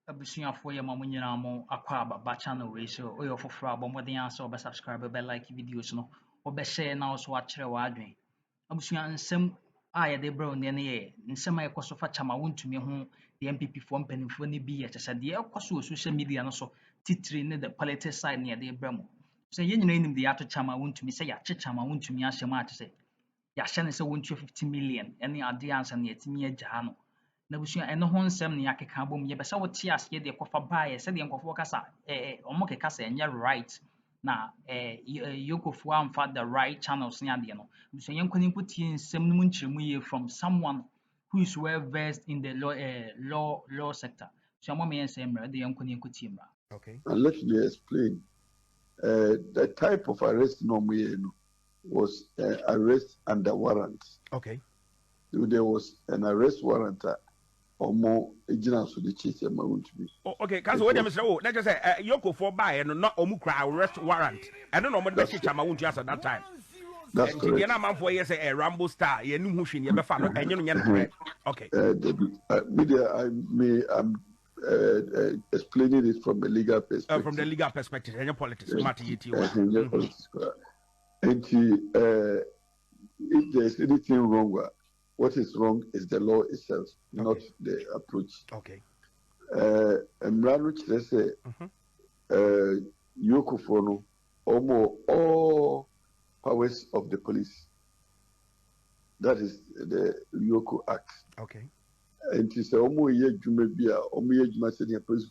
abusuafo ye mamu nyina mo akwa aba channel we so oyo foforo abo modern answer obe subscribe be like videos no obe share na also akere wa adwen abusua nsem a ye de bro ne ye nsem a yekoso fa chama wontumi ho the MPP fo mpanimfo ne bi ye chese de yekoso social media no so titiri ne the politics side ne de bra mo so ye nyina enim de ya to chama wontumi se ya chama wontumi ahyem a chese ya hye ne se wontu 50 million ene ade ansa ne yetimi agya no na busua eno ho nsɛm ne yakeka bom ye bɛsɛ wote ase de kɔfa bae sɛ de nkɔfo kasa ɔmo keka sɛ ɛnyɛ right na yokofo amfa the right channels ne ade no busua yɛnkɔ nkotie nsɛm no mu nkyerɛmu yie from someone who is well versed in the law sector so mo me yɛnsɛ mmerɛ de yɛnkɔ nkotie mmerɛ. Okay, and let me explain. The type of arrest was arrest under warrant. Okay. So there was an arrest warrant or more agents to the chief amount to be. Okay, because what I'm saying, let's just say Yoko for buy and not Omukra arrest warrant. I don't know what the chief amount just at that time. That's correct. The man for years a Rambo star, you knew who she never found, and you know, okay. Media, I'm explaining it from a legal perspective. From the legal perspective, and your politics, and if there's anything wrong, what is wrong is the law itself, not the approach. Okay. And Ranwich, let's say, Yokofono, almost all powers of the police. That is the EOCO Act. Okay. And it's almost a Jumabia, almost a police,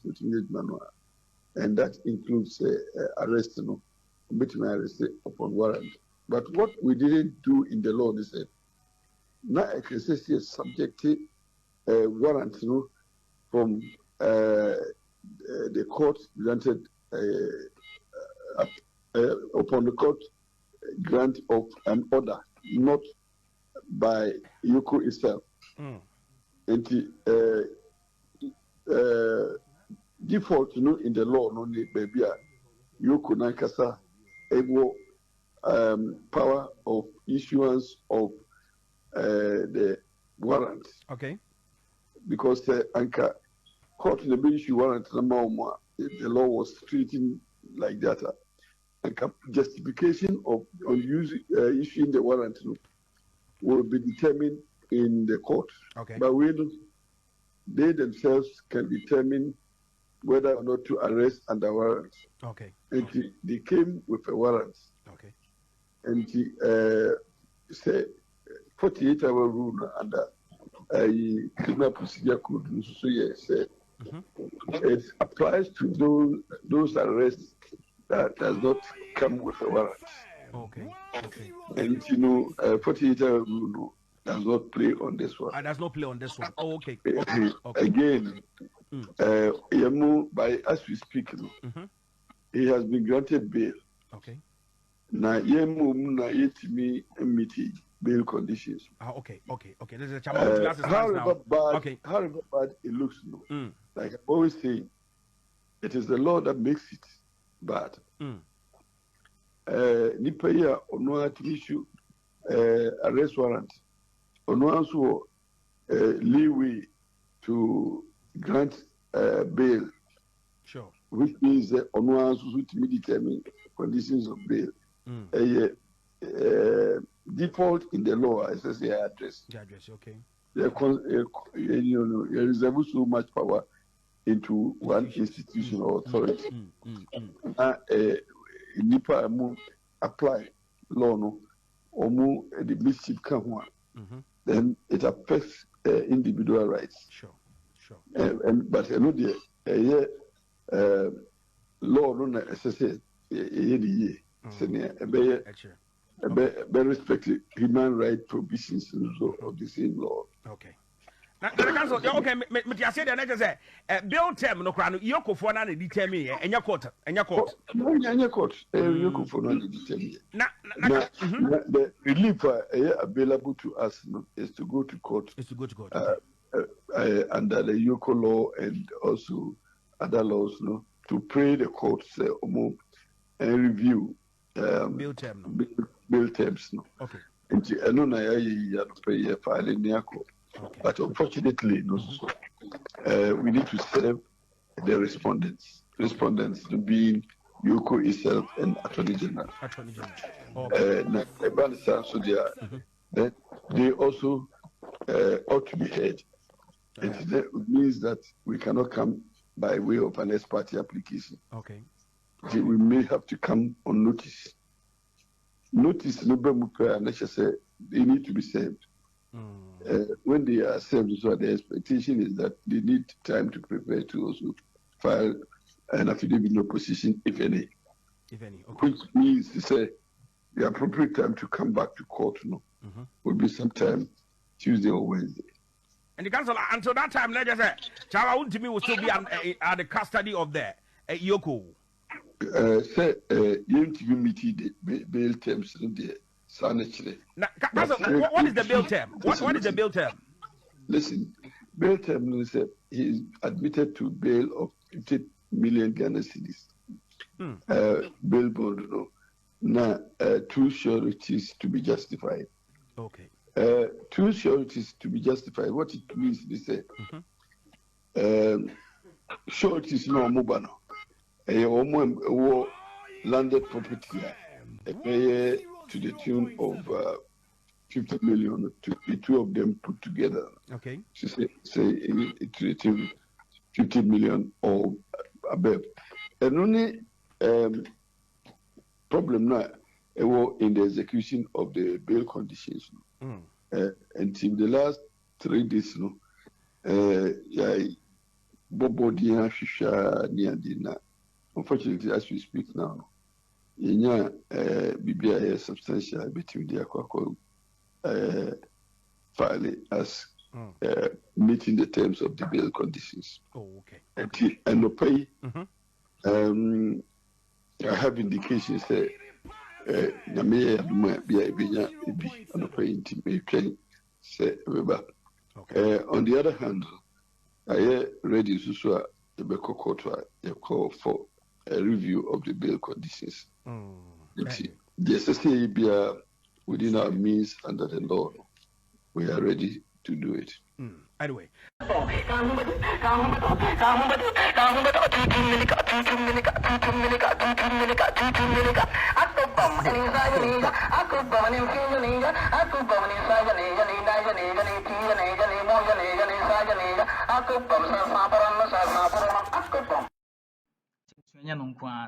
and that includes arrest, arrest upon warrant. But what we didn't do in the law, they said, now I can say subjective warrant, from the court granted upon the court grant of an order, not by EOCO itself. And the default, in the law, no need baby, EOCO nankasa able power of issuance of the warrant. Okay. Because the anchor court in the issue warrant number the law was treating like that. And justification of issuing the warrant will be determined in the court. Okay. But they themselves can determine whether or not to arrest under warrant. Okay. And they came with a warrant. Okay. And say 48-hour rule under a criminal procedure code. So yes, it applies to those arrests that does not come with a warrant. Okay. Okay. And 48-hour rule does not play on this one. Does not play on this one. Oh, okay. Okay. Again, by as we speak, he has been granted bail. Okay. Na yetimi meeting bail conditions. Okay. This is a challenge. However bad it looks, like I always say, it is the law that makes it bad. Nipaya ono to issue arrest warrant. Ono also leeway to grant bail. Sure. Which means ono also to determine conditions of bail. Default in the law, as I say, address. Okay. You reserve so much power into one institution or authority. Nipa apply law no, the mischief come then it affects individual rights. Sure. But you know the law no necessarily respect human rights provisions of the same law. Okay. Now, okay, I said that say bill term no crano Yoko for na determine and your court. Your court, Yoko for na determine. The relief available to us is to go to court. Under the Yoko law and also other laws, to pray the courts and review bill terms. Okay. And I know I pay filing near court. But unfortunately, we need to serve the respondents to being EOCO itself and Attorney General. So they also ought to be heard. It means that we cannot come by way of an ex-party application. Okay. We may have to come on notice. Notice, they need to be served. When they are served, so the expectation is that they need time to prepare to also file an affidavit in opposition, if any. Okay. Which means to say the appropriate time to come back to court will be sometime Tuesday or Wednesday. And the council, until that time, let's just say, Chawa Wontumi will still be at the custody of the EOCO. Say, you meet the bail terms in the sanitary. What is the bail term? What is the bail term? Listen, bail term is he is admitted to bail of 50 million Ghana cedis. Bail bond, now 2 sureties to be justified. Okay. 2 sureties to be justified. What it means is sureties no mobano. Landed property to the tune of 50 million to the 2 of them put together. Okay. So say to the tune 50 million or above. And only problem now in the execution of the bail conditions. Until the last 3 days, unfortunately, as we speak now, BBI substantial between the file as meeting the terms of the bail conditions. Oh, okay. And the pay, I have indications that on the other hand, I ready to the call for a review of the bail conditions. The SSA be within our means under the law. We are ready to do it. Anyway.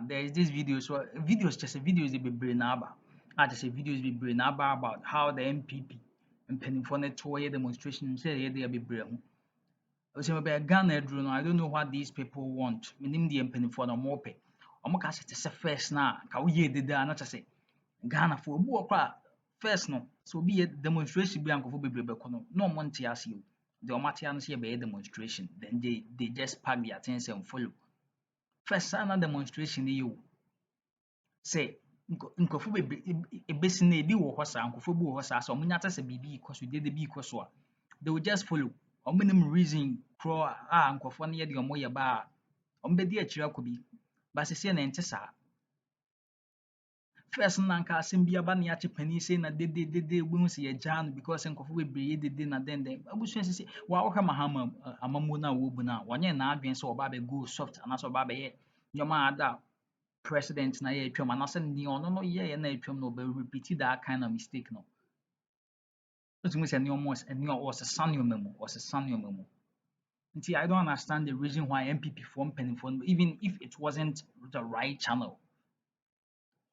There is this video, so videos the brain about. I just say videos be brain about how the MPP and penny for the 2-year demonstration say they be brain. I say about Ghana drone. I don't know what these people want. Meaning the penny for the more pay. Omoka say it's a first now. Ka we did that not say Ghana for bu first no. So be a demonstration be anko for be no monte as you. The Omatian say be a demonstration. Then they just pack their attention and follow. First sana demonstration you say nkofo be ebesi na ebi wo hosa nkofo bi wo hosa so omunya tase bibi because we did the bi so they will just follow omunim reason crawl nkofo na ye de omo ye ba ombedi akira akobi ba sese na ente sa first na nka asem bi aba na ya chepani say na de we hu say ye jan because nkofo be bre ye de na den abusu sese wa wo hwa mahama amamu na wo bu na wonye na adwen so oba be go soft and so oba be ye nyoma ada president na ye twam and say ni ono no ye na twam no be repeat that kind of mistake no so to me say ni almost and ni was a sanyo memo until I don't understand the reason why MPP form penny phone even if it wasn't the right channel.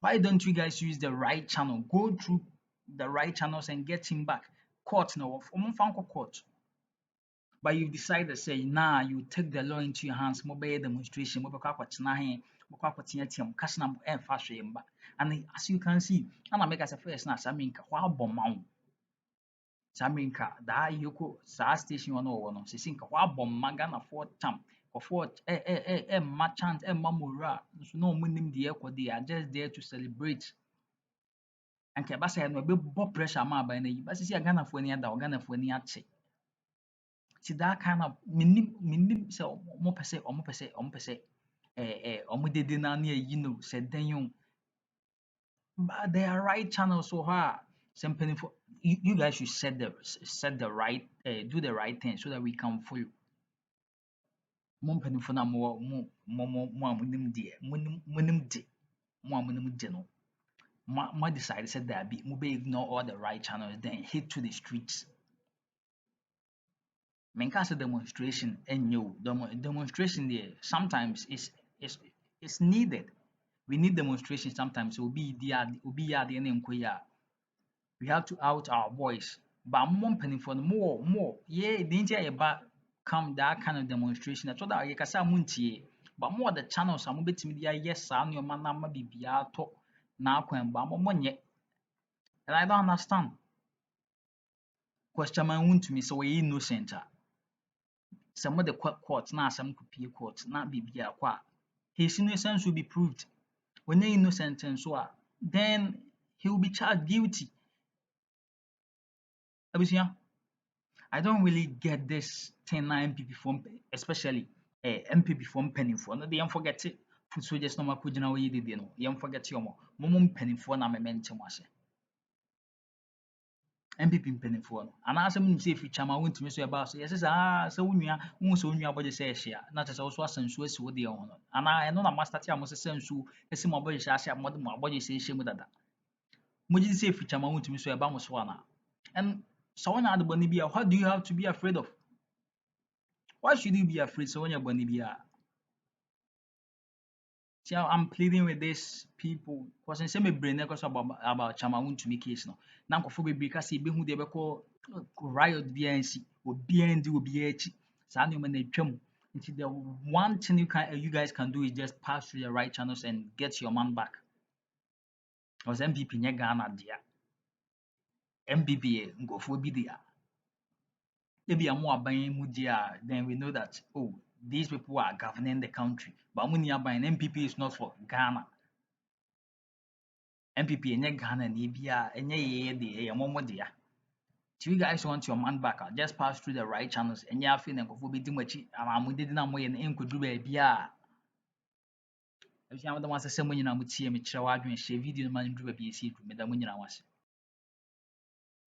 Why don't you guys use the right channel? Go through the right channels and get him back. Court no court. But you've decided say nah, you take the law into your hands, mobile demonstration, mobile and as you can see, and make us a first now, Saminka, wow bomb. Saminka, that Yoko, Sa station one or one, Sisinka, wow bomb magana for tam, or for merchant, mamura, no meaning the echo, they are just there to celebrate. And Kabasa no be pressure ma by any, but see a Ghana for any other Ghana for any ache. See that kind of minim say omo pese omo dede na na said then you but they are right channels so something for you guys should set the right do the right thing so that we can follow. mo mpanimfo na mo a monim deɛ monim de mo a monim de no mo decide sɛ daabi mobɛ ignore all the right channels then hit to the streets. Menka sɛ demonstration ɛnyɛ o demonstration deɛ sometimes is needed. We need demonstration sometimes. Obi yɛ adeɛ na nkɔ yie a we have to out our voice. But mo mpanimfoɔ no more yeah the nti a yɛba come that kind of demonstration ɛtɔ da yɛkasa a montie but more the channels a mobɛtumi de ayɛ saa nneɛma no ama biribiara atɔ n'akwan ba monyɛ. And I don't understand. Question man Wontumi sɛ wɔyɛ innocent a sɛ mode kɔ court na asɛm kɔpie court na biribiara kɔ a his innocence will be proved. When you're innocent and so on, then he will be charged guilty. Abusua, I don't really get this 10-9 MPP form, especially MPP form penny for. No, they don't forget it. Food soldiers no more could know you did, you know. You don't forget your mom penny for na me mention was MPP penny for. And as I'm say if you chama went to me so about so yes, so when you are so when you are body say share, not as also sense was what they own. And I know a master tia must sense who is my body share more than my body say shame with that. Mogye say if chama wontumi so eba mo so ana. And someone had boni bia, what do you have to be afraid of? Why should you be afraid so when you're boni bia? See, I'm pleading with these people because in some brain because about chama wontumi case no. Na nkofo bebre ka say be hu de be call riot BNC or BND or BH. Saa nneɛma na atwam. Nti the one thing you guys can do is just pass through the right channels and get your man back. Because MPP nye Ghana dia. MPP nkofo bi dia. Maybe I'm more buying Mudia, then we know that oh, these people are governing the country. But when you are buying MPP is not for Ghana. MPP and Ghana and Ibia and ye momo dia. Do you guys want your man back? Just pass through the right channels and you are feeling of be much. I'm did not way and could do a bia. If you have the ones that someone you know would see me show out and share video man do a BC to me, the money I was.